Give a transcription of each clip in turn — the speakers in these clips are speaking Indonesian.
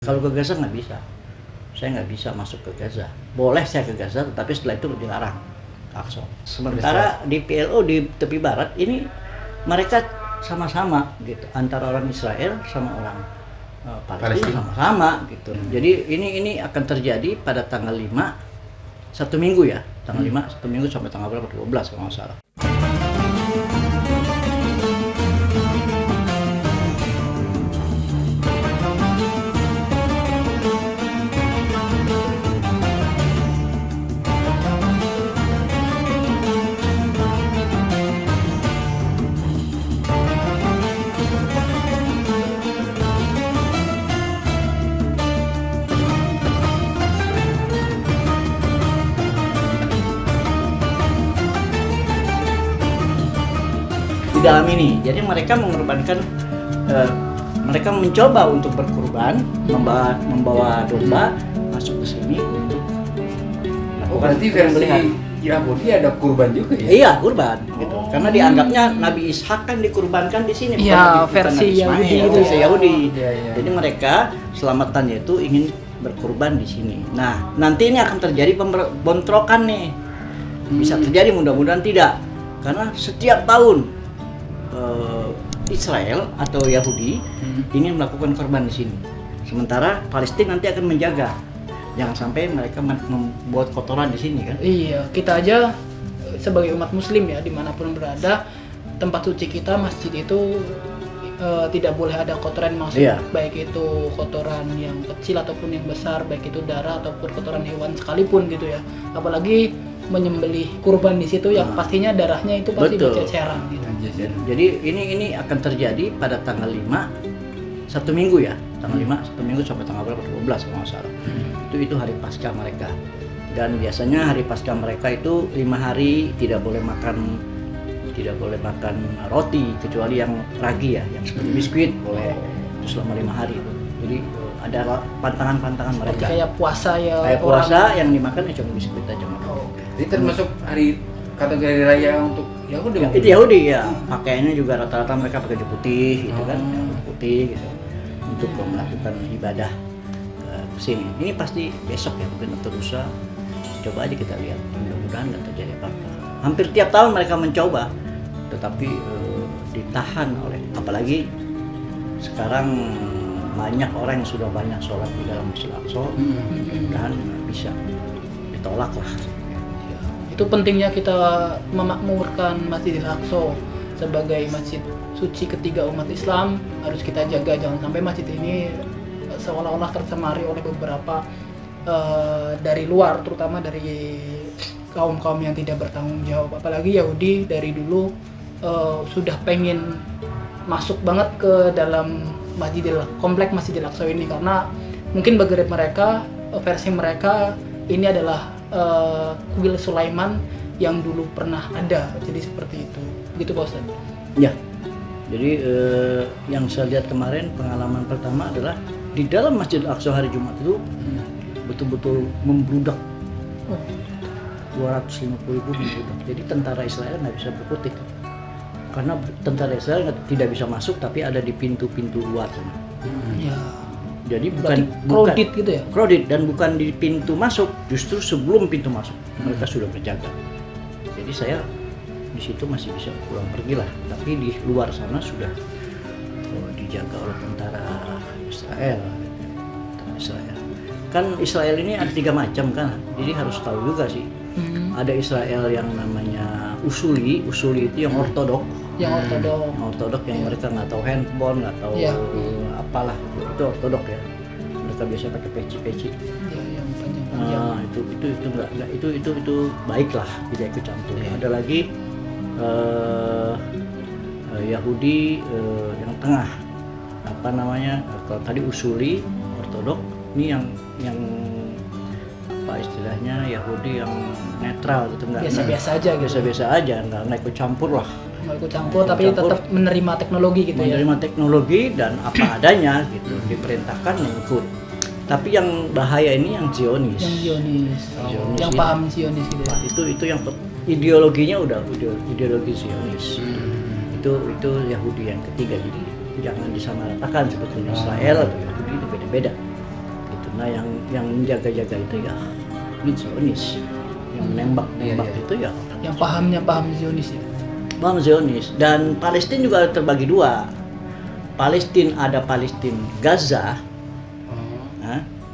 Kalau ke Gaza nggak bisa, saya nggak bisa masuk ke Gaza. Boleh saya ke Gaza, tetapi setelah itu dilarang ke Aqsa. Sementara di PLO di tepi barat ini mereka sama-sama gitu, antara orang Israel sama orang Palestina sama-sama gitu. Jadi ini akan terjadi pada tanggal 5, 1 minggu ya, tanggal 5, 1 minggu sampai tanggal berapa? 12 kalau nggak salah. Dalam ini, jadi mereka mengorbankan, mereka mencoba untuk berkurban, membawa domba masuk ke sini untuk berarti versi Yahudi ada kurban juga ya? Iya, kurban gitu. Karena dianggapnya Nabi Ishak kan dikurbankan di sini. Iya, versi Yahudi itu. Versi Yahudi. Ya. Jadi mereka selamatannya itu ingin berkurban di sini. Nah, nanti ini akan terjadi bentrokan nih. Bisa terjadi, mudah-mudahan tidak. Karena setiap tahun Israel atau Yahudi ingin melakukan korban di sini. Sementara Palestina nanti akan menjaga, jangan sampai mereka membuat kotoran di sini kan. Iya, kita aja sebagai umat Muslim ya, dimanapun berada, tempat suci kita, masjid itu tidak boleh ada kotoran masuk. Iya. Baik itu kotoran yang kecil ataupun yang besar, baik itu darah ataupun kotoran hewan sekalipun gitu ya. Apalagi menyembelih kurban di situ yang pastinya darahnya itu pasti berceceran gitu. Jadi ini akan terjadi pada tanggal 5, 1 minggu ya, tanggal 5, 1 minggu sampai tanggal berapa? 12 kalau nggak salah. Itu hari Paskah mereka. Dan biasanya hari Paskah mereka itu 5 hari tidak boleh makan roti kecuali yang ragi ya, yang seperti biskuit boleh itu selama 5 hari itu. Jadi ada pantangan-pantangan mereka. Kayak puasa ya. Kayak puasa yang dimakan ya cuma biskuit aja. Jadi termasuk hari kategori raya untuk Yahudi? Itu Yahudi ya. Pakaiannya juga rata-rata mereka pakai baju putih gitu kan, baju putih gitu untuk melakukan ibadah ke sini. Ini pasti besok ya, mungkin atau lusa. Coba aja kita lihat, mudah-mudahan nggak terjadi apa-apa. Hampir tiap tahun mereka mencoba, tetapi ditahan oleh, apalagi sekarang banyak orang yang sudah banyak sholat di dalam Masjid Aqsa, mudah-mudahan bisa ditolak lah. Itu pentingnya kita memakmurkan Masjidil Aqsa sebagai masjid suci ketiga umat Islam. Harus kita jaga, jangan sampai masjid ini seolah-olah tercemari oleh beberapa dari luar, terutama dari kaum-kaum yang tidak bertanggung jawab. Apalagi Yahudi dari dulu sudah pengen masuk banget ke dalam komplek Masjidil Aqsa ini, karena mungkin bagi mereka, versi mereka ini adalah kuil Sulaiman yang dulu pernah ada, jadi seperti itu. Begitu Pak Ustadz? Ya, jadi yang saya lihat kemarin, pengalaman pertama adalah di dalam Masjid Aqsa hari Jumat itu betul-betul membludak. 250.000 membludak. Jadi tentara Israel nggak bisa berkutik. Karena tentara Israel tidak bisa masuk, tapi ada di pintu-pintu luar sana. Ya. Jadi crowded gitu ya? Crowded, dan bukan di pintu masuk, justru sebelum pintu masuk mereka sudah berjaga. Jadi saya di situ masih bisa pulang pergi lah, tapi di luar sana sudah dijaga oleh tentara Israel. Kan Israel ini ada 3 macam kan, jadi harus tahu juga sih. Ada Israel yang namanya usuli itu yang ortodok. Yang ortodok yang mereka nggak tahu handphone, nggak tahu apalah, itu ortodok ya. Mereka biasa pakai peci. Yang panjang-panjang. Itu baiklah, tidak ikut campur. Ada lagi Yahudi yang tengah, apa namanya? Kalau tadi usuli, ortodok, ini yang apa istilahnya, Yahudi yang netral gitu, nggak biasa-biasa aja gitu. Biasa-biasa aja, nggak ikut campur lah. Nggak ikut campur, tapi tetap menerima teknologi gitu ya. Menerima teknologi dan apa adanya gitu, diperintahkan mengikut. Tapi yang bahaya ini yang Zionis. Yang paham Zionis gitu. Nah, itu yang ideologinya udah ideologi Zionis. Itu Yahudi yang ketiga. Jadi jangan disamaratakan sebetulnya Israel atau Yahudi itu beda-beda. Nah yang menjaga-jaga itu ya Zionis, yang menembak-nembak Iya. itu ya Yang pahamnya paham Zionis ya. Bang Zionis. Dan Palestina juga terbagi dua. Palestina ada Palestina Gaza, Oh.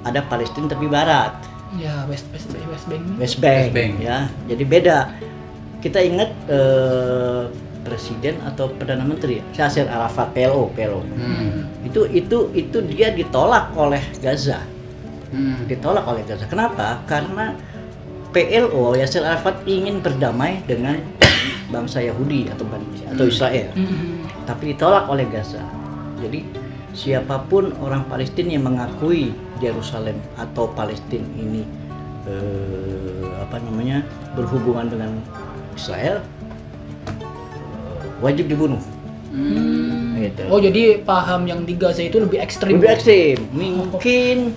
ada Palestina tepi barat, Ya West Bank. West Bank, West Bank. ya. Jadi beda. Kita ingat presiden atau perdana menteri Yasser Arafat, PLO. Itu dia ditolak oleh Gaza. Ditolak oleh Gaza. Kenapa? Karena PLO Yasser Arafat ingin berdamai dengan bangsa Yahudi atau Israel. Tapi ditolak oleh Gaza. Jadi siapapun orang Palestina yang mengakui Yerusalem atau Palestina ini berhubungan dengan Israel wajib dibunuh. Gitu. Oh jadi paham yang di Gaza itu lebih ekstrim. Lebih ekstrim. Mungkin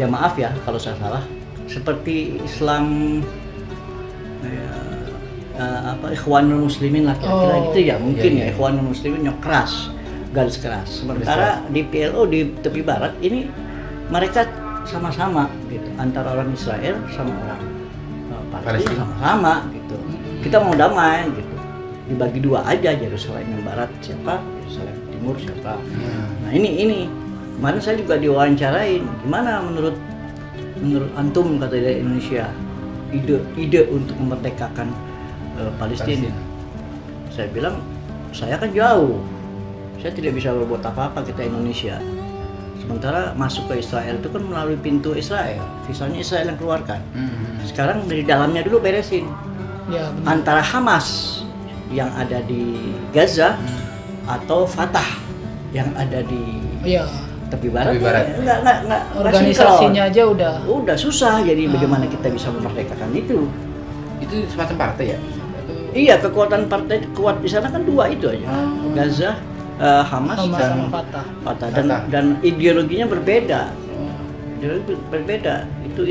ya maaf ya kalau saya salah. Seperti Islam Ikhwanul Muslimin lah kira-kira gitu ya, mungkin ya Ikhwanul Muslimin yang keras, garis keras. Sementara di PLO di tepi barat ini mereka sama-sama gitu, antara orang Israel sama orang Palestina sama-sama gitu. Kita mau damai gitu, dibagi dua aja, Yerusalem yang barat siapa, Yerusalem timur siapa. Nah ini kemarin saya juga diwawancarain, gimana menurut antum, kata dari Indonesia, ide untuk memerdekakan Palestina. Saya bilang, saya kan jauh, saya tidak bisa berbuat apa-apa, kita Indonesia. Sementara masuk ke Israel itu kan melalui pintu Israel, visanya Israel yang keluarkan. Sekarang dari dalamnya dulu beresin. Ya, benar. Antara Hamas yang ada di Gaza atau Fatah yang ada di Iya. tepi barat. Nggak Organisasinya aja udah susah. Jadi bagaimana kita bisa memerdekakan itu? Itu semacam partai ya? Iya, kekuatan partai kuat di sana kan dua itu aja. Gaza, Hamas dan sama Fatah. Fatah. Dan ideologinya berbeda. Ideologi berbeda. Itu.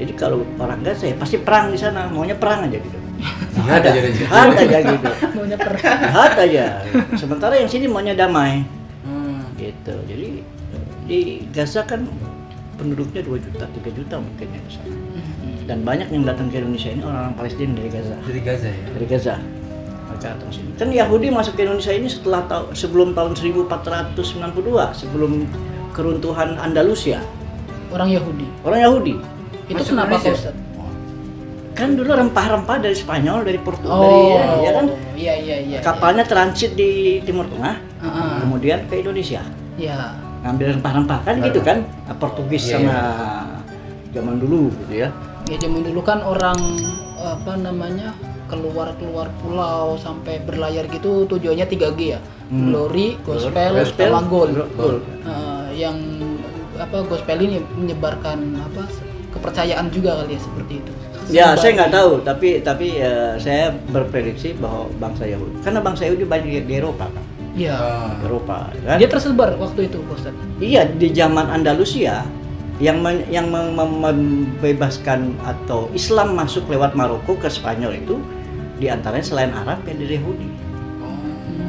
Jadi kalau orang Gaza ya pasti perang di sana, maunya perang aja gitu. Jihad aja deh. Jihad aja gitu. Maunya perang. Jihad aja. Sementara yang sini maunya damai. Gitu. Jadi di Gaza kan penduduknya 2 juta, 3 juta mungkin ya di sana. Dan banyak yang datang ke Indonesia ini orang-orang Palestina dari Gaza. Dari Gaza ya? Dari Gaza. Mereka datang sini. Kan Yahudi masuk ke Indonesia ini sebelum tahun 1492, sebelum keruntuhan Andalusia. Orang Yahudi. Orang Yahudi. Itu Masuk kenapa Indonesia? Pak Ustadz? Kan dulu rempah-rempah dari Spanyol, dari Portugal, Oh, ya kan? Iya. Kapalnya transit di Timur Tengah, kemudian ke Indonesia. Iya. Ngambil rempah-rempah kan gitu kan? Portugis Iya, sama zaman dulu gitu ya. Ya zaman dulu kan orang keluar pulau sampai berlayar gitu tujuannya 3G ya. Glory, gospel, sama gold. Yang gospel ini menyebarkan kepercayaan juga kali ya, seperti itu. Ya, saya nggak tahu, tapi saya berprediksi bahwa bangsa Yahudi, karena bangsa Yahudi banyak di Eropa kan. Iya. Eropa kan. Dia tersebar waktu itu, Ustaz. Iya, di zaman Andalusia yang membebaskan atau Islam masuk lewat Maroko ke Spanyol itu diantaranya selain Arab ya dari Yahudi.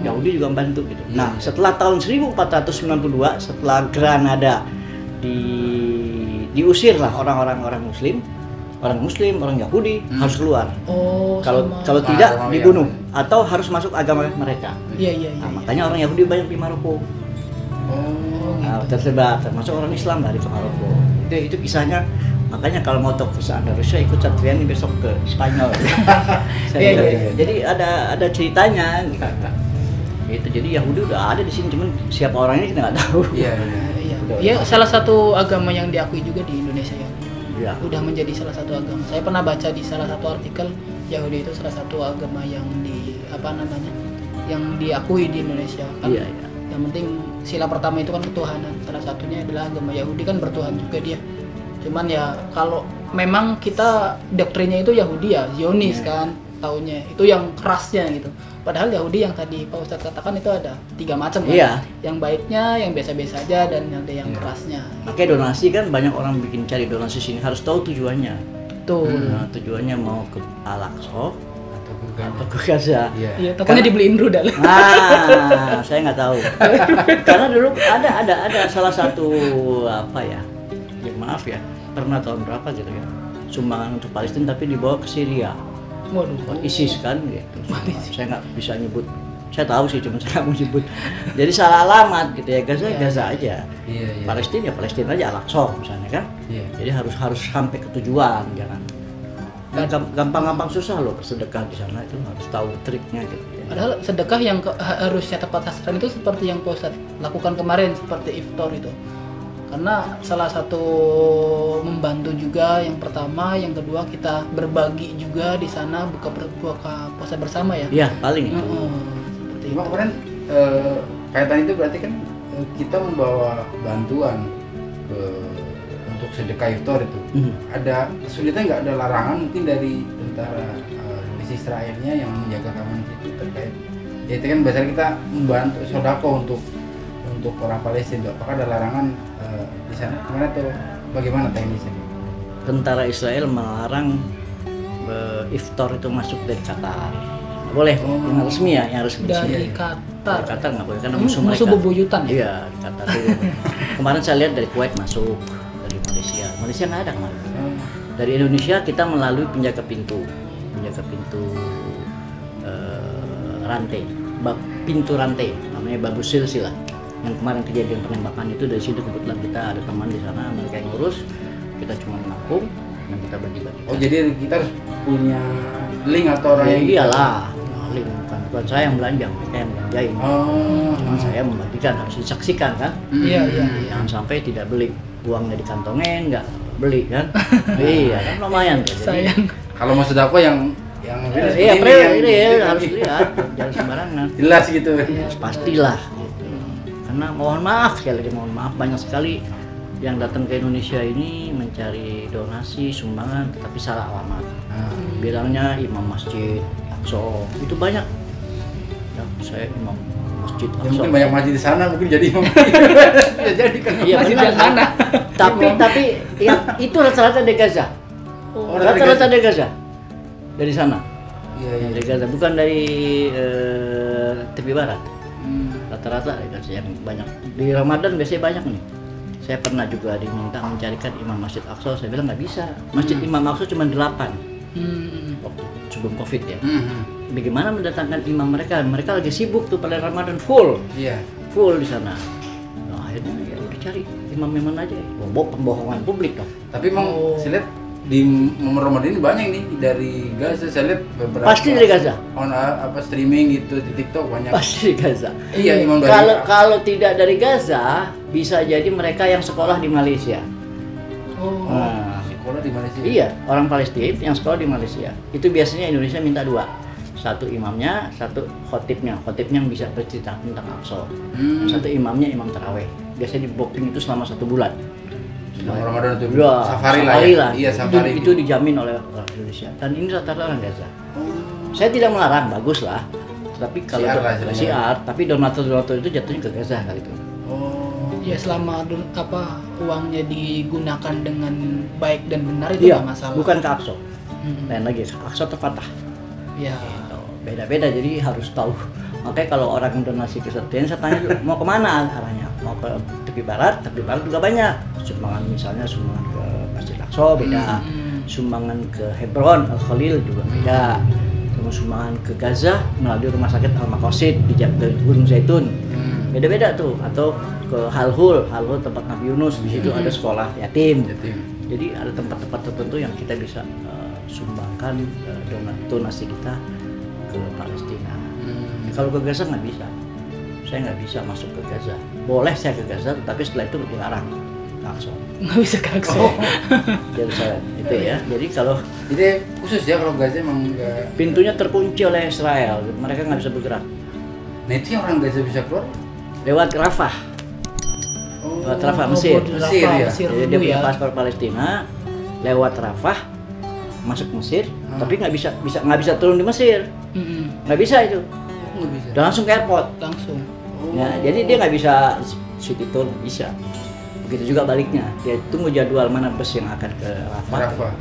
Yahudi juga membantu gitu. Nah, setelah tahun 1492, setelah Granada diusirlah orang Muslim, orang Yahudi harus keluar. Oh, Kalau tidak dibunuh atau harus masuk agama mereka. Iya. Nah, makanya orang Yahudi banyak di Maroko. Tersebar, termasuk orang Islam dari ke Maroko. Itu kisahnya. Makanya kalau mau tahu kisah Andalusia, ikut Satriani besok ke Spanyol. Iya. Jadi ada ceritanya. Gitu. Jadi Yahudi udah ada di sini, cuman siapa orangnya kita nggak tahu. Iya. Iya, salah satu agama yang diakui juga di Indonesia ya. Iya. Udah menjadi salah satu agama. Saya pernah baca di salah satu artikel, Yahudi itu salah satu agama yang yang diakui di Indonesia kan. Iya. Yang penting sila pertama itu kan ketuhanan. Salah satunya adalah agama Yahudi kan bertuhan juga dia. Cuman ya kalau memang kita doktrinnya itu Yahudi ya, Zionis kan taunya. Itu yang kerasnya gitu. Padahal Yahudi yang tadi Pak Ustadz katakan itu ada 3 macam kan. Iya. Yang baiknya, yang biasa-biasa aja, dan ada yang kerasnya. Makanya donasi kan banyak orang bikin cari donasi sini, harus tahu tujuannya. Betul. Nah, tujuannya mau ke Al-Aqsa atau ke Gaza. Iya, takutnya dibeliin rudal. Saya nggak tahu. Karena dulu ada salah satu ya maaf ya, pernah tahun berapa gitu ya, sumbangan untuk Palestina tapi dibawa ke Syria. Waduh. ISIS kan gitu. Saya nggak bisa nyebut. Saya tahu sih, cuma saya nggak mau nyebut. Jadi salah alamat gitu ya. Gaza Gaza aja. Iya. Palestina ya Palestina aja, Al-Aqsa misalnya kan. Iya. Jadi harus sampai ke tujuan, jangan. Gampang-gampang susah loh bersedekah di sana, itu harus tahu triknya gitu. Ya. Padahal sedekah yang harusnya tepat sasaran itu seperti yang Pak Ustadz lakukan kemarin, seperti iftar itu. Karena salah satu membantu juga, yang pertama, yang kedua kita berbagi juga di sana, buka puasa bersama ya. Iya, paling itu. Seperti itu. Cuma kemarin kaitan itu berarti kan kita membawa bantuan untuk sedekah iftar itu. Ada kesulitan nggak, ada larangan mungkin dari tentara milisi Israelnya yang menjaga keamanan itu terkait? Ya itu kan biasanya kita membantu sodako untuk orang Palestina. Apakah ada larangan di sana? Gimana tuh? Bagaimana teknisnya? Tentara Israel melarang iftar itu masuk dari Qatar. Nggak boleh, yang resmi ya, yang resmi. Dari Dari Qatar. Qatar nggak boleh, karena musuh mereka. Musuh bebuyutan ya? Iya, di Qatar tuh. Kemarin saya lihat dari Kuwait masuk, dari Malaysia. Malaysia nggak ada kemarin. Dari Indonesia kita melalui penjaga pintu rantai, pintu rantai, namanya Babu Silsilah. Yang kemarin kejadian penembakan itu dari situ, kebetulan kita ada teman di sana, mereka yang ngurus, kita cuma menampung dan kita bagi-bagi. Oh, jadi kita harus punya link atau orang Ya, yang iyalah, link, bukan saya yang belanja, mereka yang belanjain. Cuma saya membagikan, harus disaksikan kan. Iya. Jangan sampai tidak beli, uangnya dikantongin, nggak beli kan. Iya kan, lumayan tuh. Jadi, Sayang. kalau mau sedekah yang iya, ini harus lihat, jangan sembarangan. jelas gitu. Pastilah gitu. Karena mohon maaf sekali lagi, mohon maaf, banyak sekali yang datang ke Indonesia ini mencari donasi, sumbangan, tetapi salah alamat. Bilangnya imam masjid Aqsa, itu banyak. Ya, saya imam masjid Ya, Aqsa. mungkin banyak masjid di sana, mungkin jadi imam. Ya jadi kan. Iya Masjid benar. yang mana? Tapi ya, itu rata-rata di Gaza. Oh, Rata-rata di Gaza. Dari sana. Iya. Dari Gaza, bukan dari tepi barat. Rata-rata dari Gaza yang banyak. Di Ramadan biasanya banyak nih. Saya pernah juga diminta mencarikan imam Masjid Aqsa, saya bilang nggak bisa. Masjid Imam Aqsa cuma 8 waktu sebelum Covid ya. Bagaimana mendatangkan imam mereka? Mereka lagi sibuk tuh pada Ramadan, full Iya. di sana. Nah, akhirnya ya udah cari imam aja. Pembohongan publik dong. Tapi emang saya lihat di momen Ramadan ini banyak nih dari Gaza, saya lihat beberapa. Pasti dari Gaza. Streaming gitu di TikTok banyak. Pasti di Gaza. Iya, imam dari. Kalau tidak dari Gaza, bisa jadi mereka yang sekolah di Malaysia. Nah, Sekolah di Malaysia. iya, orang Palestina yang sekolah di Malaysia. Itu biasanya Indonesia minta 2. Satu imamnya, satu khotibnya. Khotibnya yang bisa bercerita tentang Aqsa. Satu imamnya imam taraweh. Biasanya di booking itu selama 1 bulan. Selama Ramadan itu Ya, safari lah. Iya, safari. Itu dijamin oleh orang Indonesia. Dan ini rata-rata orang Gaza. Saya tidak melarang, bagus lah. Tapi kalau Syiar lah, istilahnya. syiar, tapi donatur itu jatuhnya ke Gaza kali itu. Ya selama uangnya digunakan dengan baik dan benar itu Iya, nggak masalah. bukan ke Aqsa. Lain lagi, Aqsa atau Fatah. Ya. Gitu. Beda-beda, jadi harus tahu. Makanya kalau orang donasi ke Setian, saya tanya dulu, mau kemana arahnya? Mau ke tepi barat juga banyak. Sumbangan misalnya sumbangan ke Masjid Aqsa beda. Sumbangan ke Hebron, Al-Khalil juga beda. Sama sumbangan ke Gaza melalui rumah sakit Al-Maqasid di Gunung Zaitun. Beda-beda tuh. Atau ke Halhul tempat Nabi Yunus, di situ ada sekolah yatim. Jadi ada tempat-tempat tertentu yang kita bisa sumbangkan donasi kita ke Palestina. Kalau ke Gaza nggak bisa, saya nggak bisa masuk ke Gaza. Boleh saya ke Gaza, tapi setelah itu dilarang ke Aqsa. Nggak bisa ke Aqsa. Yerusalem itu ya. Jadi khusus ya kalau Gaza emang nggak. Pintunya terkunci oleh Israel, mereka nggak bisa bergerak. Nah itu yang orang Gaza bisa keluar Lewat Rafah. Lewat Rafah Mesir. Mesir, ya? Jadi dia punya paspor Palestina, lewat Rafah masuk Mesir, tapi nggak bisa turun di Mesir, nggak bisa itu. nggak bisa. Udah langsung ke airport. Langsung. Ya, jadi dia nggak bisa city tour, bisa. Begitu juga baliknya, dia tunggu jadwal mana bus yang akan ke Rafah.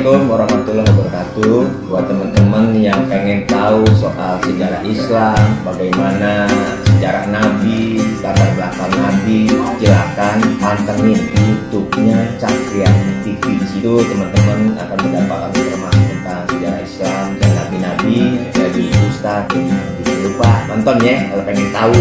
Assalamualaikum warahmatullahi wabarakatuh. Buat teman-teman yang pengen tahu soal sejarah Islam, bagaimana sejarah Nabi, latar belakang Nabi, silakan pantengin YouTube-nya Cakriyani TV. Di situ teman-teman akan mendapatkan informasi tentang sejarah Islam dan nabi-nabi dari Ustadz. Jangan lupa nonton ya kalau pengen tahu.